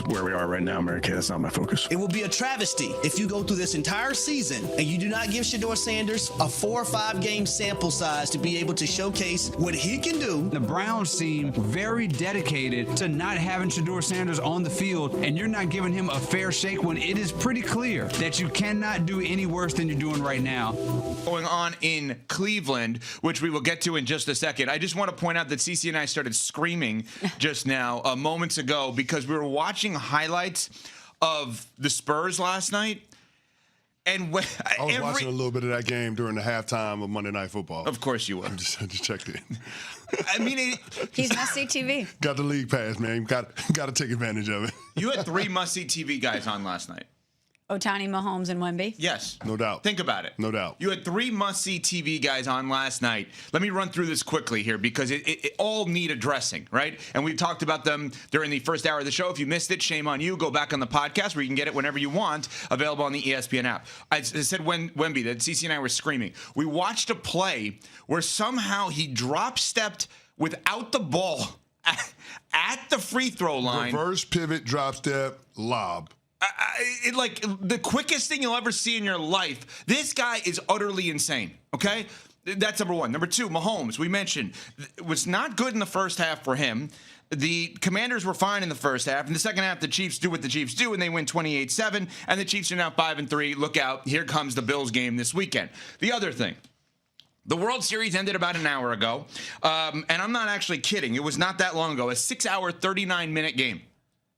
where we are right now, Mary Kay. That's not my focus. It will be a travesty if you go through this entire season and you do not give Shedeur Sanders a 4 or 5 game sample size to be able to showcase what he can do. The Browns seem very dedicated to not having Shedeur Sanders on the field, and you're not giving him a fair shake when it is pretty clear that you cannot do any worse than you're doing right now. Going on in Cleveland, which we will get to in just a second. I just want to point out that CC and I started screaming just now, moments ago, because we were watching highlights of the Spurs last night. And when, I was watching a little bit of that game during the halftime of Monday Night Football. Of course you were. I just checked in. I mean, he's must-see TV. Got the league pass, man. Got to take advantage of it. You had 3 must-see TV guys on last night. Ohtani, Mahomes, and Wemby? Yes. No doubt. Think about it. No doubt. You had 3 must-see TV guys on last night. Let me run through this quickly here because it all need addressing, right? And we've talked about them during the first hour of the show. If you missed it, shame on you. Go back on the podcast where you can get it whenever you want, available on the ESPN app. I said Wemby, that CC and I were screaming. We watched a play where somehow he drop-stepped without the ball at the free throw line. Reverse pivot, drop step, lob. Like the quickest thing you'll ever see in your life. This guy is utterly insane, okay? That's number one. Number two, Mahomes, we mentioned, was not good in the first half for him. The Commanders were fine in the first half. In the second half, the Chiefs do what the Chiefs do, and they win 28-7, and the Chiefs are now 5-3. Look out. Here comes the Bills game this weekend. The other thing. The World Series ended about an hour ago, and I'm not actually kidding. It was not that long ago. A 6-hour, 39-minute game.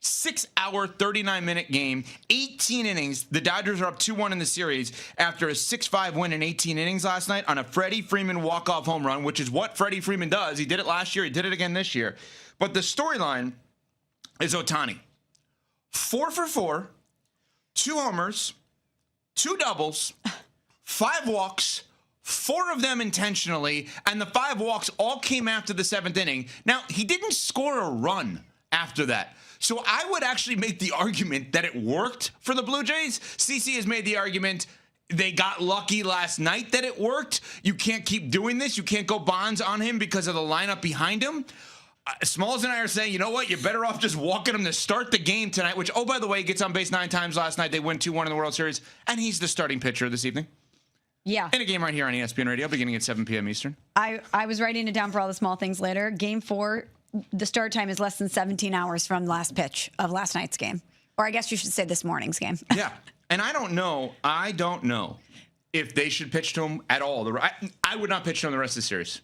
6-hour, 39-minute game, 18 innings. The Dodgers are up 2-1 in the series after a 6-5 win in 18 innings last night on a Freddie Freeman walk-off home run, which is what Freddie Freeman does. He did it last year. He did it again this year. But the storyline is Ohtani. 4 for 4, 2 homers, 2 doubles, 5 walks, 4 of them intentionally, and the 5 walks all came after the 7th inning. Now, he didn't score a run after that. So I would actually make the argument that it worked for the Blue Jays. CC has made the argument they got lucky last night that it worked. You can't keep doing this. You can't go Bonds on him because of the lineup behind him. Smalls and I are saying, you know what? You're better off just walking him to start the game tonight, which, oh, by the way, gets on base 9 times last night. They win 2-1 in the World Series, and he's the starting pitcher this evening. Yeah. In a game right here on ESPN Radio, beginning at 7 p.m. Eastern. I was writing it down for all the small things later. Game 4, the start time is less than 17 hours from last pitch of last night's game. Or I guess you should say this morning's game. Yeah. And I don't know if they should pitch to him at all. I would not pitch to him the rest of the series.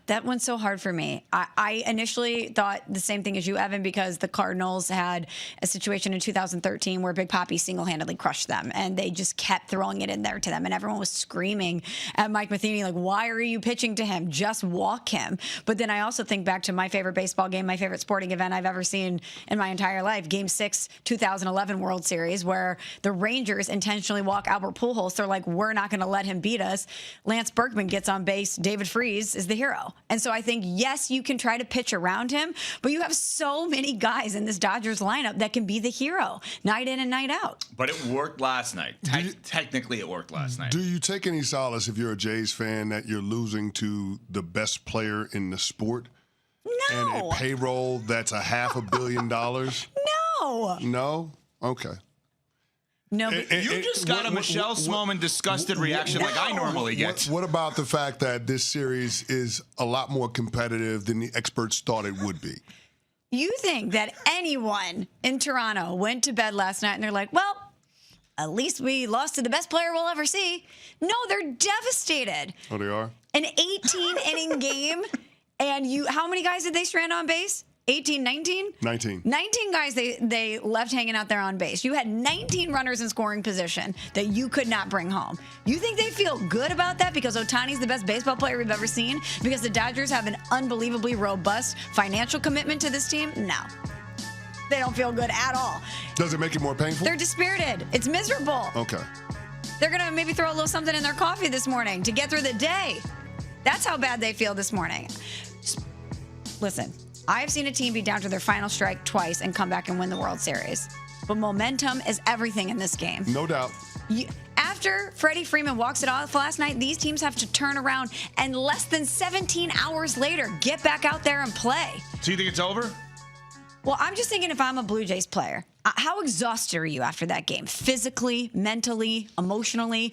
That one's so hard for me. I initially thought the same thing as you, Evan, because the Cardinals had a situation in 2013 where Big Papi single-handedly crushed them, and they just kept throwing it in there to them, and everyone was screaming at Mike Matheny, like, why are you pitching to him? Just walk him. But then I also think back to my favorite baseball game, my favorite sporting event I've ever seen in my entire life, Game 6, 2011 World Series, where the Rangers intentionally walk Albert Pujols. They're like, we're not going to let him beat us. Lance Berkman gets on base. David Freese is the hero. And so I think, yes, you can try to pitch around him, but you have so many guys in this Dodgers lineup that can be the hero night in and night out. But it worked last night. Technically, it worked last night. Do you take any solace if you're a Jays fan that you're losing to the best player in the sport? No. And a payroll that's $500 million? No. No? Okay. No, you just got a Michelle Smallman disgusted reaction like I normally get. What about the fact that this series is a lot more competitive than the experts thought it would be? You think that anyone in Toronto went to bed last night and they're like, well, at least we lost to the best player we'll ever see. No, they're devastated. Oh, they are? An 18-inning game, and how many guys did they strand on base? 18, 19? 19. 19 guys they left hanging out there on base. You had 19 runners in scoring position that you could not bring home. You think they feel good about that because Ohtani's the best baseball player we've ever seen? Because the Dodgers have an unbelievably robust financial commitment to this team? No. They don't feel good at all. Does it make it more painful? They're dispirited. It's miserable. Okay. They're going to maybe throw a little something in their coffee this morning to get through the day. That's how bad they feel this morning. Listen. I've seen a team be down to their final strike twice and come back and win the World Series. But momentum is everything in this game. No doubt. After Freddie Freeman walks it off last night, these teams have to turn around and less than 17 hours later get back out there and play. So you think it's over? Well, I'm just thinking if I'm a Blue Jays player, how exhausted are you after that game? Physically, mentally, emotionally?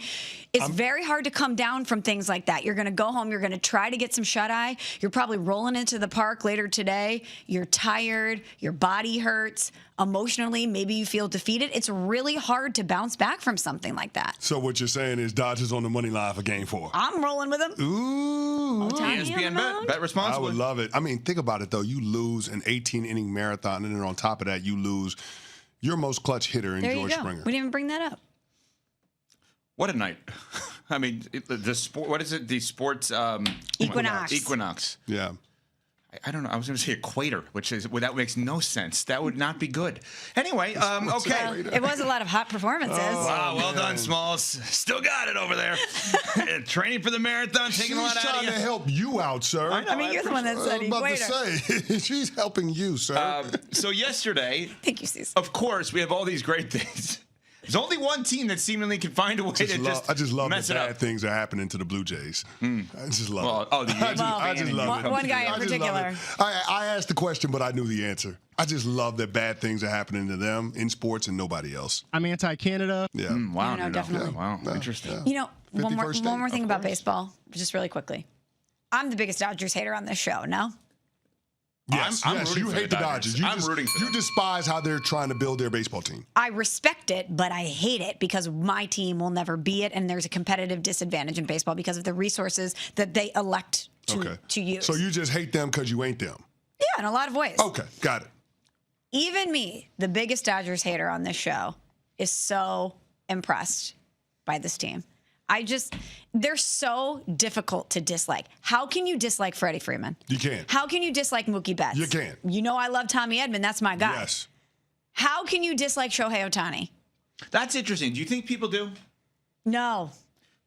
It's very hard to come down from things like that. You're going to go home. You're going to try to get some shut-eye. You're probably rolling into the park later today. You're tired. Your body hurts. Emotionally, maybe you feel defeated. It's really hard to bounce back from something like that. So what you're saying is Dodgers on the money line for Game 4. I'm rolling with them. Ooh. ESPN bet responsibly. I would love it. I mean, think about it, though. You lose an 18-inning marathon, and then on top of that, you lose your most clutch hitter in There George you go. Springer. We didn't even bring that up. What a night. I mean, the sport. What is it? The sports Equinox. Equinox. Yeah. I don't know. I was going to say equator, which is that makes no sense. That would not be good. Anyway, okay. It was a lot of hot performances. Wow, well done, Smalls. Still got it over there. Training for the marathon, taking a lot She's out trying of to you. help you out, sir. I mean, you're the one that said I was about equator. to say, she's helping you, sir. So yesterday, Thank you, Cecil. of course, we have all these great things. There's only one team that seemingly can find a way I just love mess that it bad up. things are happening to the Blue Jays. I just love it. Oh, the Yankees I just love it. One guy in I just love particular. it. I asked the question, but I knew the answer. I just love that bad things are happening to them in sports and nobody else. I'm anti-Canada. Yeah. Wow, No, definitely. Wow, interesting. You know, one 51st state, more thing of about course. baseball, just really quickly. I'm the biggest Dodgers hater on this show, no? Yes, I'm yes, rooting you for hate the the Dodgers. Dodgers. I'm rooting for You them. despise how they're trying to build their baseball team. I respect it, but I hate it because my team will never be it, and there's a competitive disadvantage in baseball because of the resources that they elect to use. So you just hate them because you ain't them. Yeah, in a lot of ways. Okay, got it. Even me, the biggest Dodgers hater on this show, is so impressed by this team. They're so difficult to dislike. How can you dislike Freddie Freeman? You can't. How can you dislike Mookie Betts? You can't. You know I love Tommy Edman. That's my guy. Yes. How can you dislike Shohei Ohtani? That's interesting. Do you think people do? No.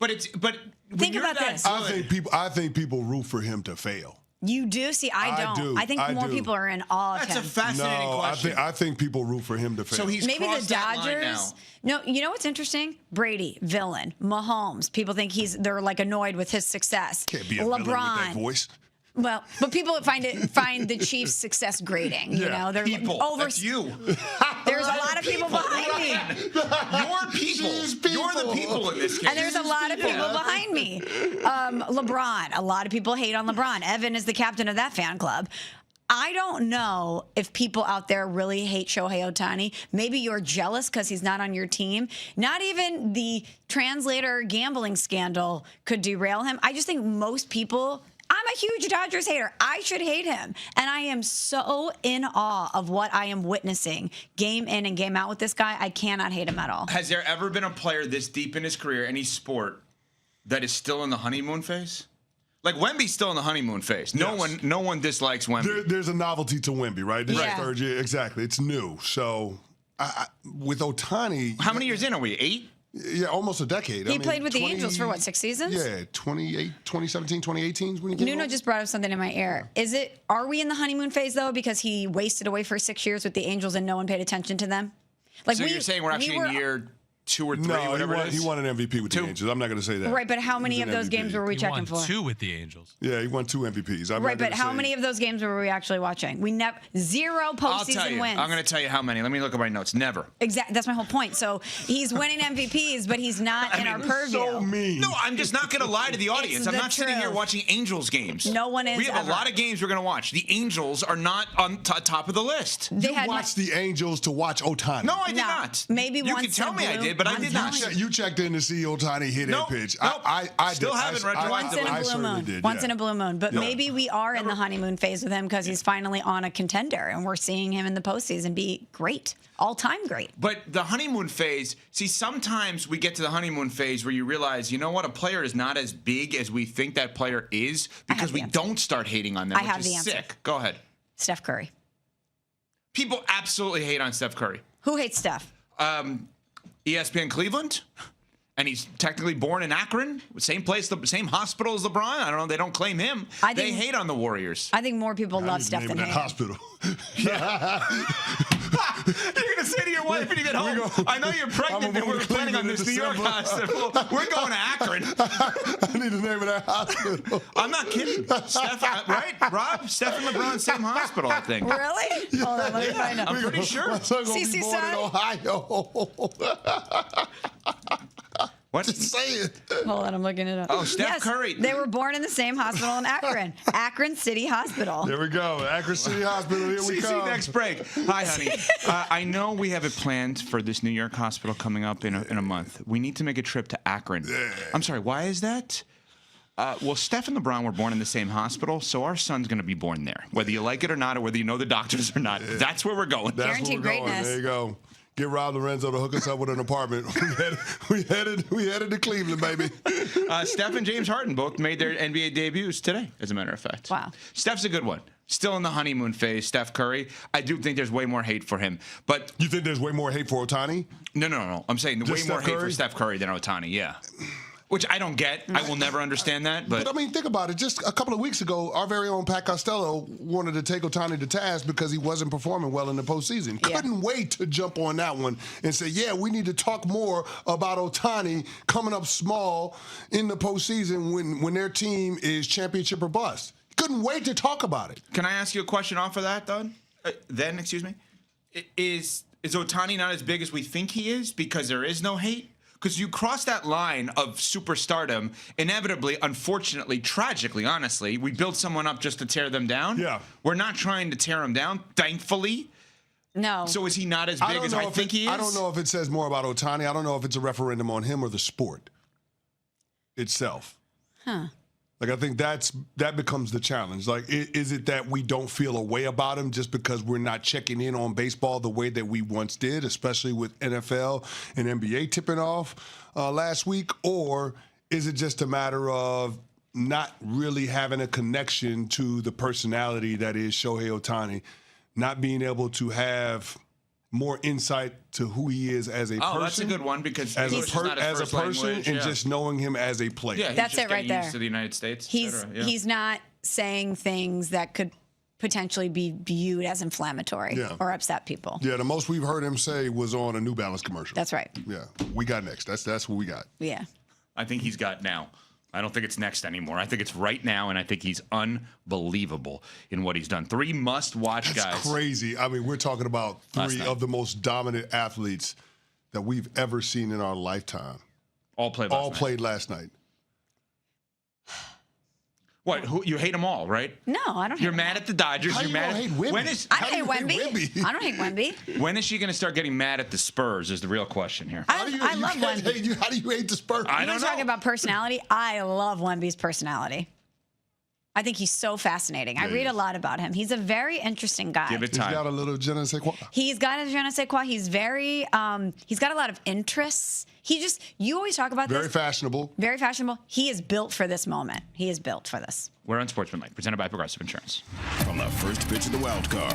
But when Think you're about that this. good- I think people root for him to fail. You do? See, I don't. do. I think I more do. people are in awe of That's a him. fascinating No, question. I think people root for him to fail. So he's Maybe the crossed that line Dodgers. now. No, you know what's interesting? Brady, villain. Mahomes. People think they're like annoyed with his success. can't be a villain with that LeBron. voice. Well, but people find the Chiefs' success grating. You know, they're People. That's you. There's a lot of people behind me. Your people. You're the people in this case. And there's a lot of people behind me. LeBron. A lot of people hate on LeBron. Evan is the captain of that fan club. I don't know if people out there really hate Shohei Ohtani. Maybe you're jealous because he's not on your team. Not even the translator gambling scandal could derail him. I just think most people... I'm a huge Dodgers hater. I should hate him. And I am so in awe of what I am witnessing game in and game out with this guy. I cannot hate him at all. Has there ever been a player this deep in his career, any sport, that is still in the honeymoon phase? Like Wemby's still in the honeymoon phase. No one dislikes Wemby. There's a novelty to Wemby, right? This is Yeah. third year. Exactly. It's new. So with Ohtani... How many years in are we? 8? Yeah, almost a decade. He played with the Angels for, 6 seasons? Yeah, 2017, 2018 is when he came Nuno over. just brought up something in my ear. Are we in the honeymoon phase, though, because he wasted away for 6 years with the Angels and no one paid attention to them? Like So you're saying we're actually in year 2 or 3, No, whatever it is? he won an MVP with the Angels. I'm not going to say that. Right, but how many He of was an those games MVP. were we He checking won for? 2 with the Angels. Yeah, he won 2 MVPs. Right, but how many of those games were we actually watching? We never 0 I'll tell postseason you. wins. I'm going to tell you how many. Let me look at my notes. Never. Exactly. That's my whole point. So he's winning MVPs, but he's not in our purview. So mean. No, I'm just not going to lie to the audience. I'm the not sitting here truth. watching Angels games. No one is We have ever. a lot of games we're going to watch. The Angels are not on top of the list. They You had watched the Angels to watch Ohtani. No, I did No, not. maybe you once can tell in a me I blue- did, but I I'm did telling not. You checked in to see Ohtani hit Nope, that pitch. nope. I Still did. haven't retroactively. once in a I blue certainly moon. did, Once yeah. in a blue moon. But Yeah. maybe we are in the honeymoon phase with him because he's finally on a contender and we're seeing him in the postseason be great. All-time great. But the honeymoon phase, see, sometimes we get to the honeymoon phase where you realize, you know what, a player is not as big as we think that player is because the we answer. don't start hating on them, I which have is the answer. sick. Go ahead. Steph Curry. People absolutely hate on Steph Curry. Who hates Steph? ESPN Cleveland, and he's technically born in Akron, same place, the same hospital as LeBron. I don't know. They don't claim him. I They think- hate on the Warriors. I think more people I love need the Steph name than of that hate him. hospital. You're gonna say to your wife, and you're at home. I know you're pregnant and we're planning on this New York hospital. We're going to Akron. I need the name of that hospital. I'm not kidding. Right? Rob? Steph and LeBron, same hospital, I think. Really? Hold on, let me find out. I'm pretty sure. My son gonna CC be born in son? Ohio. What? Just say it. Hold on, I'm looking it up. Oh, Steph yes, Curry. They were born in the same hospital in Akron. Akron City Hospital. There we go. Akron City Hospital. Here we CC come. next break. Hi, honey. I know we have it planned for this New York hospital coming up in a month. We need to make a trip to Akron. I'm sorry, why is that? Well, Steph and LeBron were born in the same hospital, so our son's going to be born there. Whether you like it or not, or whether you know the doctors or not, that's where we're going. That's Guaranteed where we're going. greatness. There you go. Get Rob Lorenzo to hook us up with an apartment. We headed to Cleveland, baby. Steph and James Harden both made their NBA debuts today, as a matter of fact. Wow. Steph's a good one. Still in the honeymoon phase, Steph Curry. I do think there's way more hate for him. But You think there's way more hate for Ohtani? no. I'm saying way Just more Steph hate for Curry? Steph Curry than Ohtani, yeah. Which I don't get. I will never understand that. But I mean, think about it. Just a couple of weeks ago, our very own Pat Costello wanted to take Ohtani to task because he wasn't performing well in the postseason. Yeah. Couldn't wait to jump on that one and say, yeah, we need to talk more about Ohtani coming up small in the postseason when their team is championship or bust. Couldn't wait to talk about it. Can I ask you a question off of that, Doug? Excuse me. Is Ohtani not as big as we think he is because there is no hate? Because you cross that line of superstardom, inevitably, unfortunately, tragically, honestly, we build someone up just to tear them down. Yeah. We're not trying to tear him down, thankfully. No. So is he not as big as I think he is? I don't know if it says more about Ohtani. I don't know if it's a referendum on him or the sport itself. Huh. Like, I think that becomes the challenge. Like, is it that we don't feel a way about him just because we're not checking in on baseball the way that we once did, especially with NFL and NBA tipping off last week? Or is it just a matter of not really having a connection to the personality that is Shohei Ohtani, not being able to have more insight to who he is as a person? Oh, that's a good one because As English is not his a first person, language, and yeah. just knowing him as a player. Yeah, he's That's just it right getting there. used to the United States. et He's cetera, yeah. he's not saying things that could potentially be viewed as inflammatory or upset people. Yeah, the most we've heard him say was on a New Balance commercial. That's right. Yeah, we got next. That's what we got. Yeah. I think he's got now. I don't think it's next anymore. I think it's right now, and I think he's unbelievable in what he's done. 3 must-watch guys. That's crazy. I mean, we're talking about Last 3 night. of the most dominant athletes that we've ever seen in our lifetime. All played Last night. What? Who, you hate them all, right? No, I don't hate You're him. mad at the Dodgers. How You're you mad gonna at hate Wemby? when is I How don't hate do you hate Wemby. Wemby? I don't hate Wemby. when is she going to start getting mad at the Spurs? Is the real question here. I love Wemby. How do you hate the Spurs? I You don't were know. talking about personality. I love Wemby's personality. I think he's so fascinating. I read a lot about him. He's a very interesting guy. Give it He's time. got a little je ne sais quoi. He's got a je ne sais quoi. He's very, he's got a lot of interests. You always talk about Very this. fashionable. Very fashionable. He is built for this moment. He is built for this. We're Unsportsmanlike, presented by Progressive Insurance. From the first pitch of the wild card